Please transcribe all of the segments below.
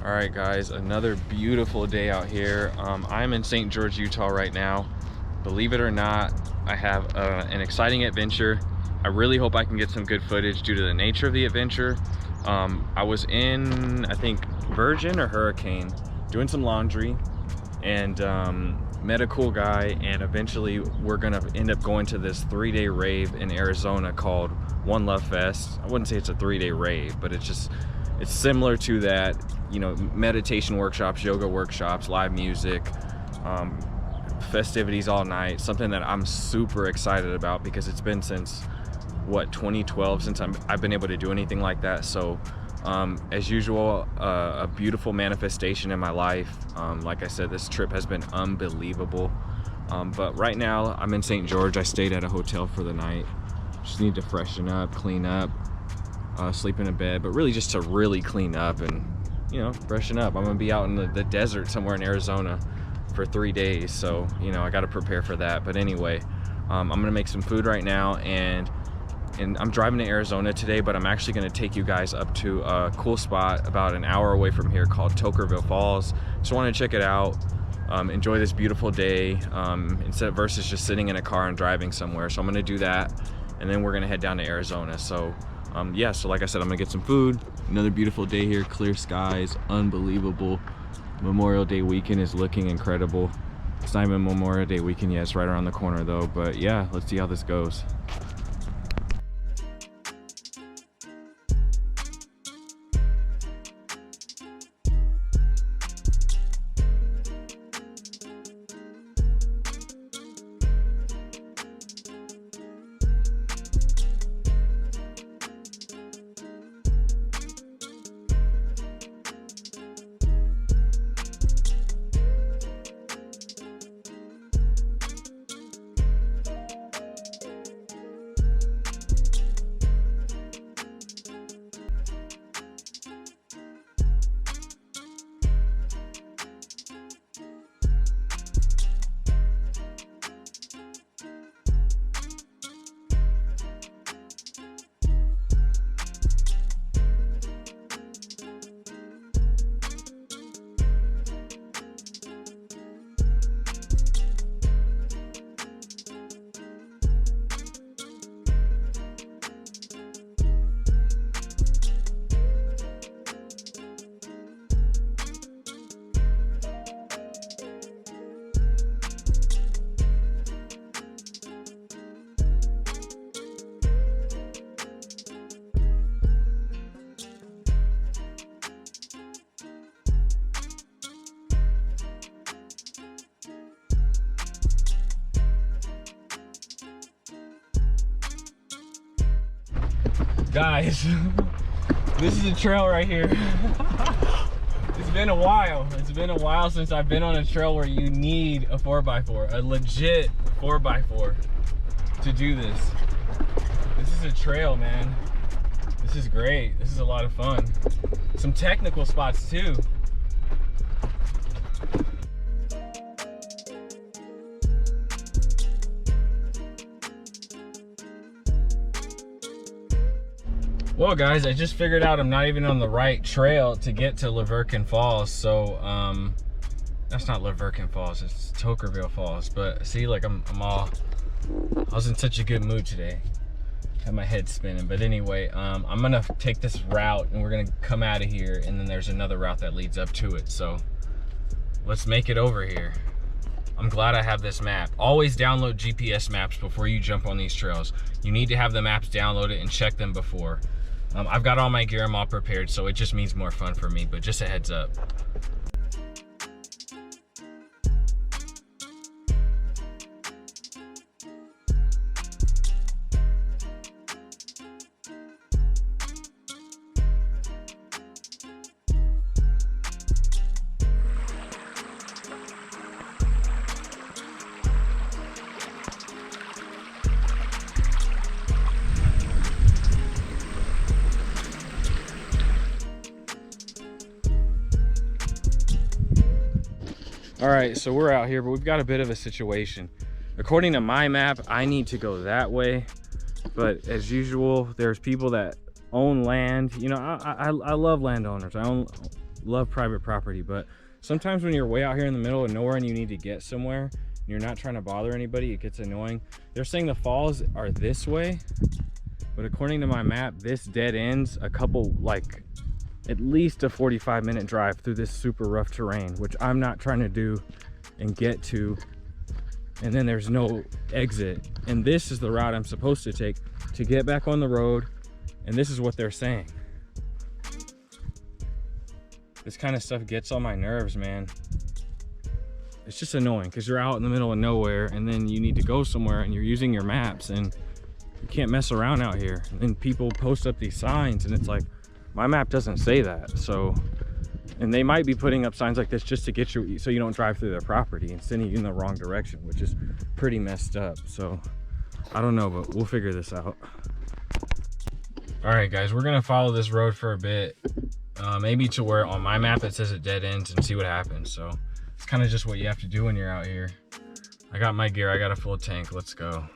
All right, guys, another beautiful day out here. I'm in St. George, Utah right now. Believe it or not, I have an exciting adventure. I really hope I can get some good footage due to the nature of the adventure. I was in, I think, Virgin or Hurricane doing some laundry and met a cool guy, and eventually we're gonna end up going to this 3-day rave in Arizona called One Love Fest. I wouldn't say it's a 3-day rave, but it's similar to that, you know, meditation workshops, yoga workshops, live music, festivities all night. Something that I'm super excited about because it's been since what, 2012 since I've been able to do anything like that. So as usual, a beautiful manifestation in my life. Like I said, this trip has been unbelievable. But right now I'm in St. George. I stayed at a hotel for the night. Just need to freshen up, clean up, sleep in a bed, but really just to really clean up and, you know, freshen up. I'm gonna be out in the desert somewhere in Arizona for 3 days, so, you know, I got to prepare for that. But anyway, I'm gonna make some food right now, and I'm driving to Arizona today, but I'm actually gonna take you guys up to a cool spot about an hour away from here called Toquerville Falls. Just want to check it out, enjoy this beautiful day, instead versus just sitting in a car and driving somewhere. So I'm gonna do that, and then we're gonna head down to Arizona. So yeah, so like I said, I'm gonna get some food. Another beautiful day here, clear skies, unbelievable. Memorial Day weekend is looking incredible. It's not even Memorial Day weekend yet, it's right around the corner though. But yeah, let's see how this goes. Guys, this is a trail right here. It's been a while. It's been a while since I've been on a trail where you need a 4x4, a legit 4x4 to do this. This is a trail, man. This is great. This is a lot of fun. Some technical spots too. Well guys, I just figured out I'm not even on the right trail to get to Rethinking Falls. So that's not Rethinking Falls, it's Toquerville Falls. But see, like I was in such a good mood today. Had my head spinning. But anyway, I'm gonna take this route and we're gonna come out of here, and then there's another route that leads up to it. So let's make it over here. I'm glad I have this map. Always download GPS maps before you jump on these trails. You need to have the maps downloaded and check them before. I've got all my gear, I'm all prepared, so it just means more fun for me, but just a heads up. All right, so we're out here, but we've got a bit of a situation. According to my map, I need to go that way, but as usual, there's people that own land. You know, I love landowners. I love private property, but sometimes when you're way out here in the middle of nowhere and you need to get somewhere and you're not trying to bother anybody, it gets annoying. They're saying the falls are this way, but according to my map, this dead ends a couple, like at least a 45-minute drive through this super rough terrain, which I'm not trying to do and get to. And then there's no exit. And this is the route I'm supposed to take to get back on the road. And this is what they're saying. This kind of stuff gets on my nerves, man. It's just annoying because you're out in the middle of nowhere and then you need to go somewhere and you're using your maps and you can't mess around out here. And then people post up these signs and it's like, my map doesn't say that. So, and they might be putting up signs like this just to get you, so you don't drive through their property and sending you in the wrong direction, which is pretty messed up. So I don't know, but we'll figure this out. All right, guys, we're gonna follow this road for a bit, maybe to where on my map it says it dead ends, and see what happens. So it's kind of just what you have to do when you're out here. I got my gear, I got a full tank, let's go.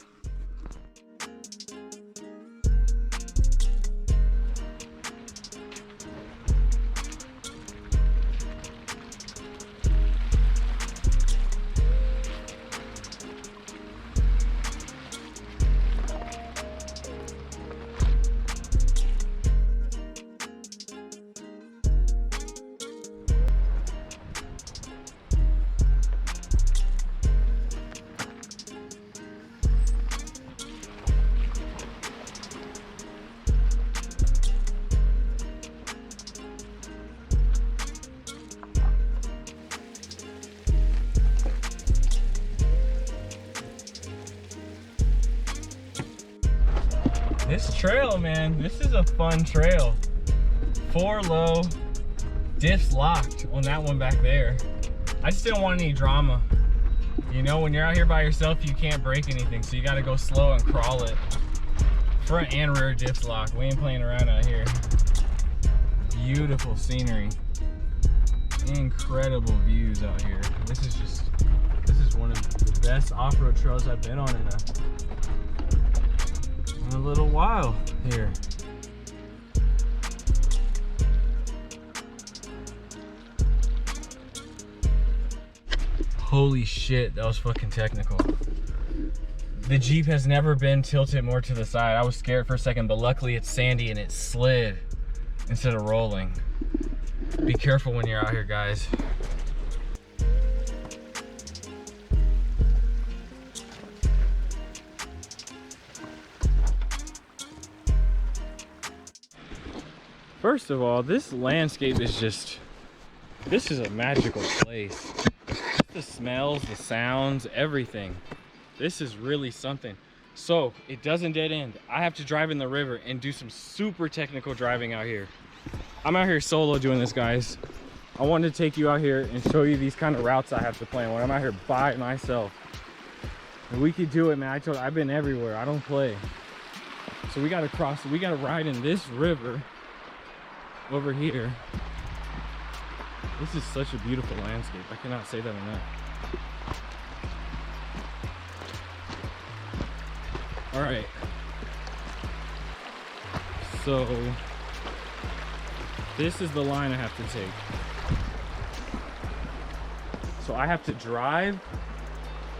This trail, man, this is a fun trail. 4 low, diffs locked on that one back there. I just didn't want any drama. You know, when you're out here by yourself, you can't break anything, so you gotta go slow and crawl it. Front and rear diffs locked. We ain't playing around out here. Beautiful scenery. Incredible views out here. This is one of the best off-road trails I've been on in a little while here. Holy shit, that was fucking technical. The Jeep has never been tilted more to the side. I was scared for a second, but luckily it's sandy and it slid instead of rolling. Be careful when you're out here, guys. First of all, this landscape is just, this is a magical place. The smells, the sounds, everything. This is really something. So it doesn't dead end. I have to drive in the river and do some super technical driving out here. I'm out here solo doing this, guys. I wanted to take you out here and show you these kind of routes I have to plan when I'm out here by myself. And we could do it, man. I've been everywhere. I don't play. So we gotta cross, we gotta ride in this river over here. This is such a beautiful landscape. I cannot say that enough. All right. So this is the line I have to take. So I have to drive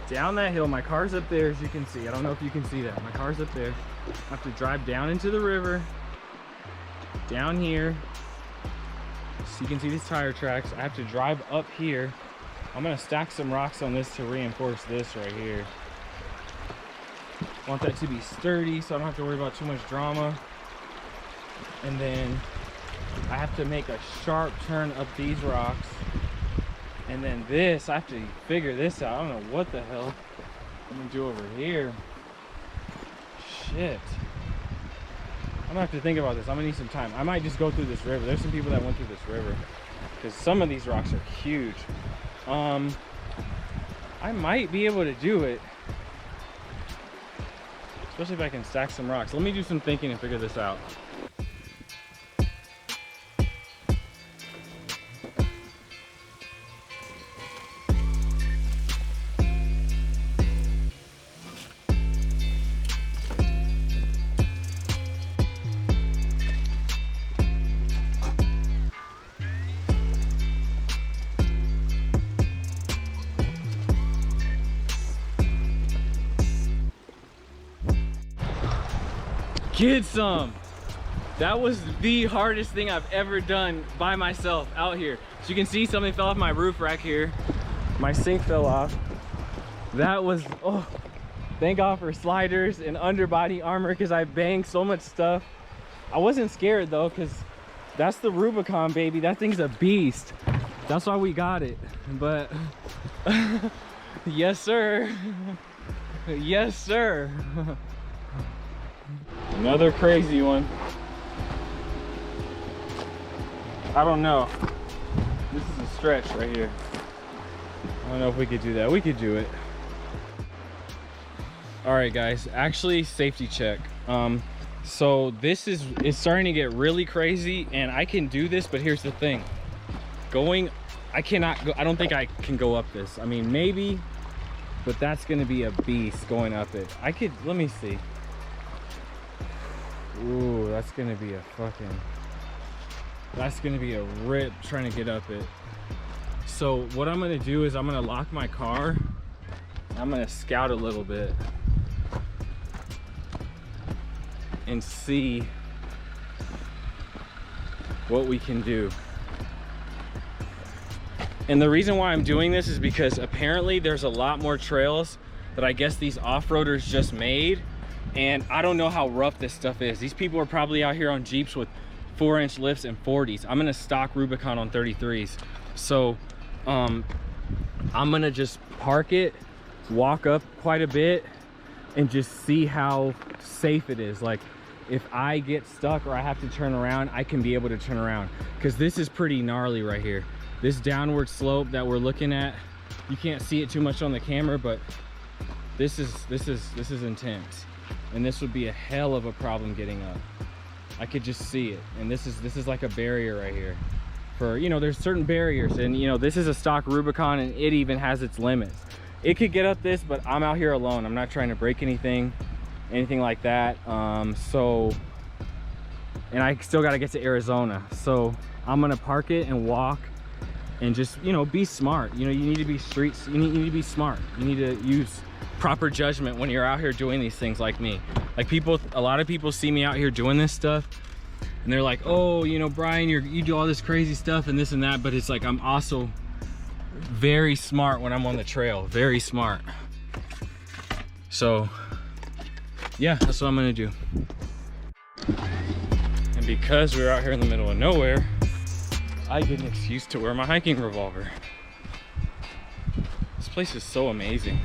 down that hill. My car's up there, as you can see. I don't know if you can see that. My car's up there. I have to drive down into the river, down here. So you can see these tire tracks. I have to drive up here. I'm gonna stack some rocks on this to reinforce this right here. I want that to be sturdy so I don't have to worry about too much drama. And then I have to make a sharp turn up these rocks. And then this, I have to figure this out. I don't know what the hell I'm gonna do over here. Shit. I'm gonna have to think about this. I'm gonna need some time. I might just go through this river. There's some people that went through this river because some of these rocks are huge. I might be able to do it, especially if I can stack some rocks. Let me do some thinking and figure this out. get some. That was the hardest thing I've ever done by myself out here. So you can see something fell off my roof rack here. My sink fell off. That was, oh, thank God for sliders and underbody armor because I banged so much stuff. I wasn't scared though because that's the Rubicon, baby. That thing's a beast. That's why we got it. But yes, sir. Yes, sir. Another crazy one. I don't know. This is a stretch right here. I don't know if we could do that. We could do it. All right, guys. Actually, safety check. So this is starting to get really crazy, and I can do this, but here's the thing. I cannot go. I don't think I can go up this. I mean, maybe, but that's gonna be a beast going up it. I could. Let me see. Ooh, that's gonna be a fucking. That's gonna be a rip trying to get up it. So what I'm gonna do is I'm gonna lock my car. I'm gonna scout a little bit and see what we can do. And the reason why I'm doing this is because apparently there's a lot more trails that I guess these off-roaders just made, and I don't know how rough this stuff is. These people are probably out here on Jeeps with 4-inch lifts and 40s. I'm gonna stock Rubicon on 33s. So I'm gonna just park it, walk up quite a bit, and just see how safe it is. Like if I get stuck or I have to turn around, I can be able to turn around, because this is pretty gnarly right here. This downward slope that we're looking at, you can't see it too much on the camera, but this is intense, and this would be a hell of a problem getting up. I could just see it, and this is like a barrier right here. For, you know, there's certain barriers, and you know, this is a stock Rubicon, and it even has its limits. It could get up this, but I'm out here alone. I'm not trying to break anything like that. And I still got to get to Arizona, so I'm gonna park it and walk and just, you know, be smart. You know, you need to be streets. You need to be smart. You need to use proper judgment when you're out here doing these things like me. Like a lot of people see me out here doing this stuff, and they're like, oh, you know, Brian, you do all this crazy stuff and this and that, but it's like I'm also very smart when I'm on the trail, very smart. So yeah, that's what I'm gonna do. And because we're out here in the middle of nowhere, I get an excuse to wear my hiking revolver. This place is so amazing.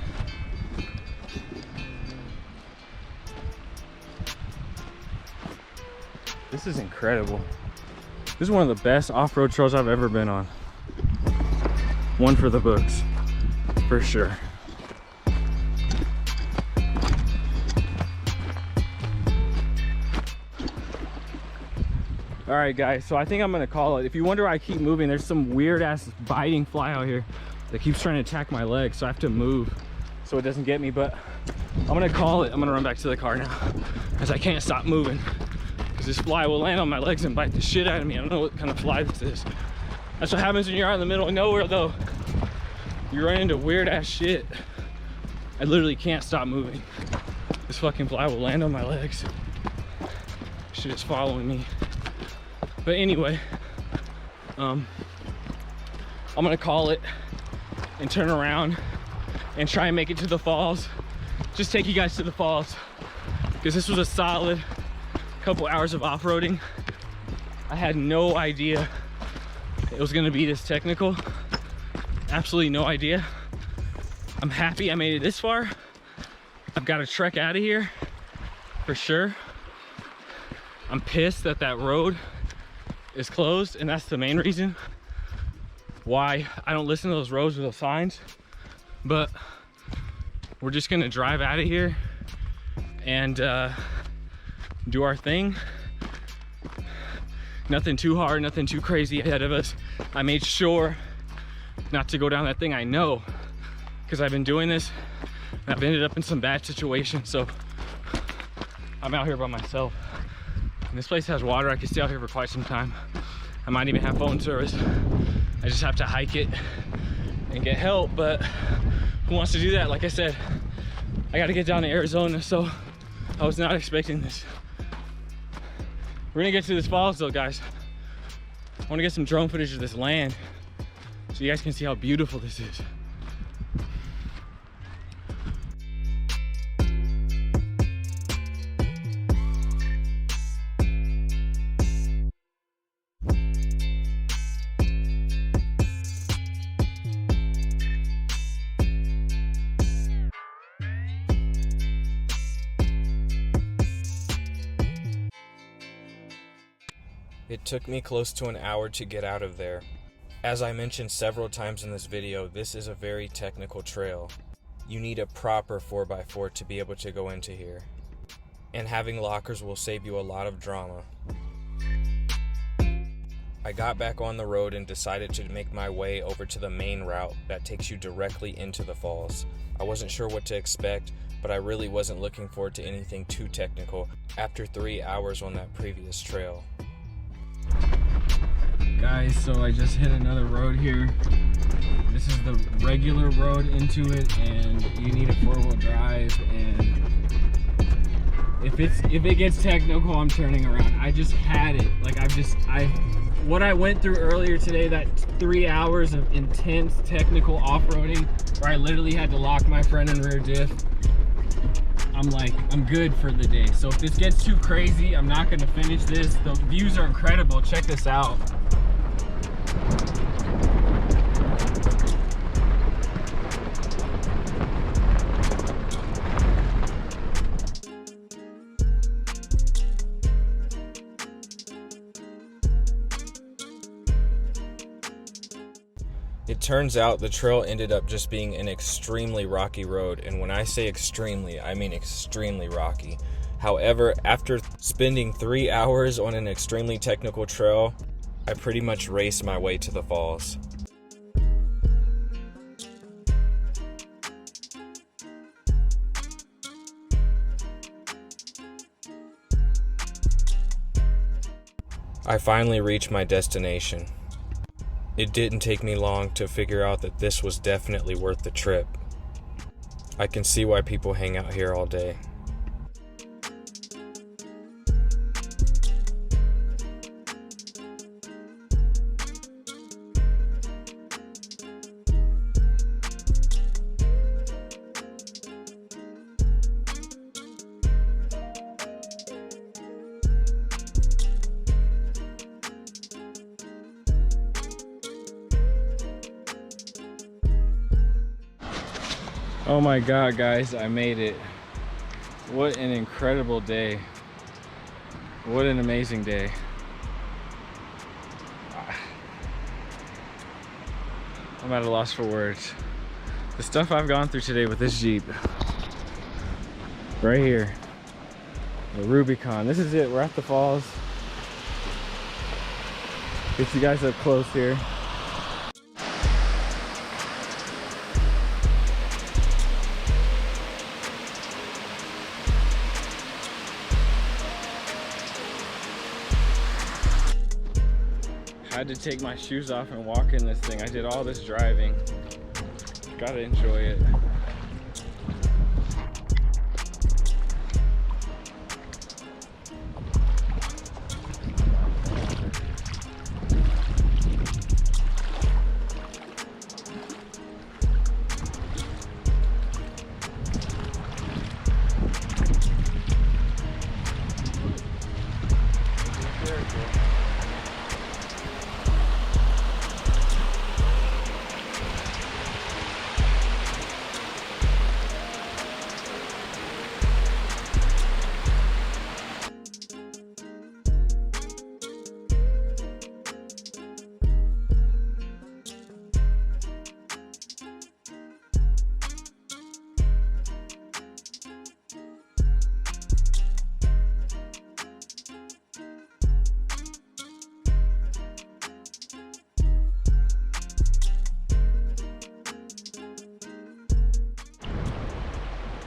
This is incredible. This is one of the best off-road trails I've ever been on. One for the books, for sure. All right, guys, so I think I'm gonna call it. If you wonder why I keep moving, there's some weird ass biting fly out here that keeps trying to attack my leg, so I have to move so it doesn't get me. But I'm gonna call it. I'm gonna run back to the car now because I can't stop moving, because this fly will land on my legs and bite the shit out of me. I don't know what kind of fly this is. That's what happens when you're out in the middle of nowhere, though. You run into weird ass shit. I literally can't stop moving. This fucking fly will land on my legs. Shit is following me. But anyway, I'm gonna call it and turn around and try and make it to the falls. Just take you guys to the falls, because this was a solid couple hours of off-roading. I had no idea it was gonna be this technical. Absolutely no idea. I'm happy I made it this far. I've got to trek out of here for sure. I'm pissed that that road is closed, and that's the main reason why I don't listen to those roads with those signs. But we're just gonna drive out of here and do our thing. Nothing too hard, nothing too crazy ahead of us. I made sure not to go down that thing I know, because I've been doing this and I've ended up in some bad situations. So I'm out here by myself. And this place has water. I could stay out here for quite some time. I might even have phone service. I just have to hike it and get help, but who wants to do that? Like I said, I got to get down to Arizona, so I was not expecting this. We're gonna get to this falls though, guys. I wanna get some drone footage of this land so you guys can see how beautiful this is. It took me close to an hour to get out of there. As I mentioned several times in this video, this is a very technical trail. You need a proper 4x4 to be able to go into here. And having lockers will save you a lot of drama. I got back on the road and decided to make my way over to the main route that takes you directly into the falls. I wasn't sure what to expect, but I really wasn't looking forward to anything too technical after 3 hours on that previous trail. Guys, so I just hit another road here. This is the regular road into it, and you need a 4-wheel drive, and if it gets technical, I'm turning around. I just had it. Like what I went through earlier today, that 3 hours of intense technical off-roading where I literally had to lock my front and rear diff, I'm like, I'm good for the day. So if this gets too crazy, I'm not gonna finish this. The views are incredible. Check this out. It turns out the trail ended up just being an extremely rocky road, and when I say extremely, I mean extremely rocky. However, after spending 3 hours on an extremely technical trail, I pretty much raced my way to the falls. I finally reached my destination. It didn't take me long to figure out that this was definitely worth the trip. I can see why people hang out here all day. Oh my God, guys, I made it. What an incredible day. What an amazing day. I'm at a loss for words. The stuff I've gone through today with this Jeep. Right here. The Rubicon. This is it. We're at the falls. Get you guys up close here. I had to take my shoes off and walk in this thing. I did all this driving. Gotta enjoy it.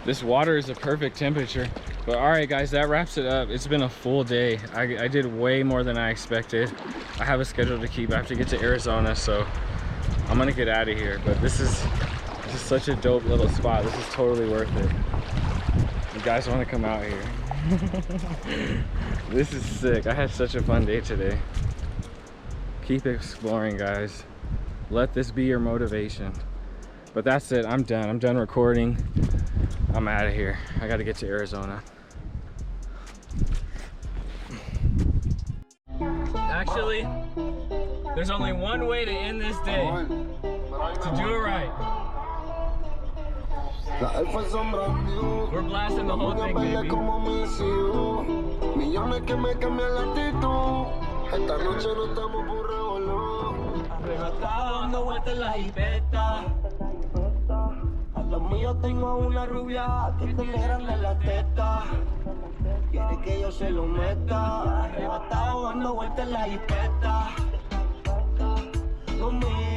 This water is a perfect temperature. But all right, guys, that wraps it up. It's been a full day. I did way more than I expected. I have a schedule to keep. I have to get to Arizona, so I'm gonna get out of here. But this is such a dope little spot. This is totally worth it. You guys want to come out here. This is sick. I had such a fun day today. Keep exploring, guys. Let this be your motivation. But that's it. I'm done. I'm done recording. I'm out of here. I got to get to Arizona. Actually, there's only one way to end this day. To do it right. We're blasting the whole thing, baby. Dando vueltas en la jipeta. A los míos tengo una rubia que te grande la teta. Quiere que yo se lo meta. Arrebatado dando vueltas en la jipeta. Conmigo.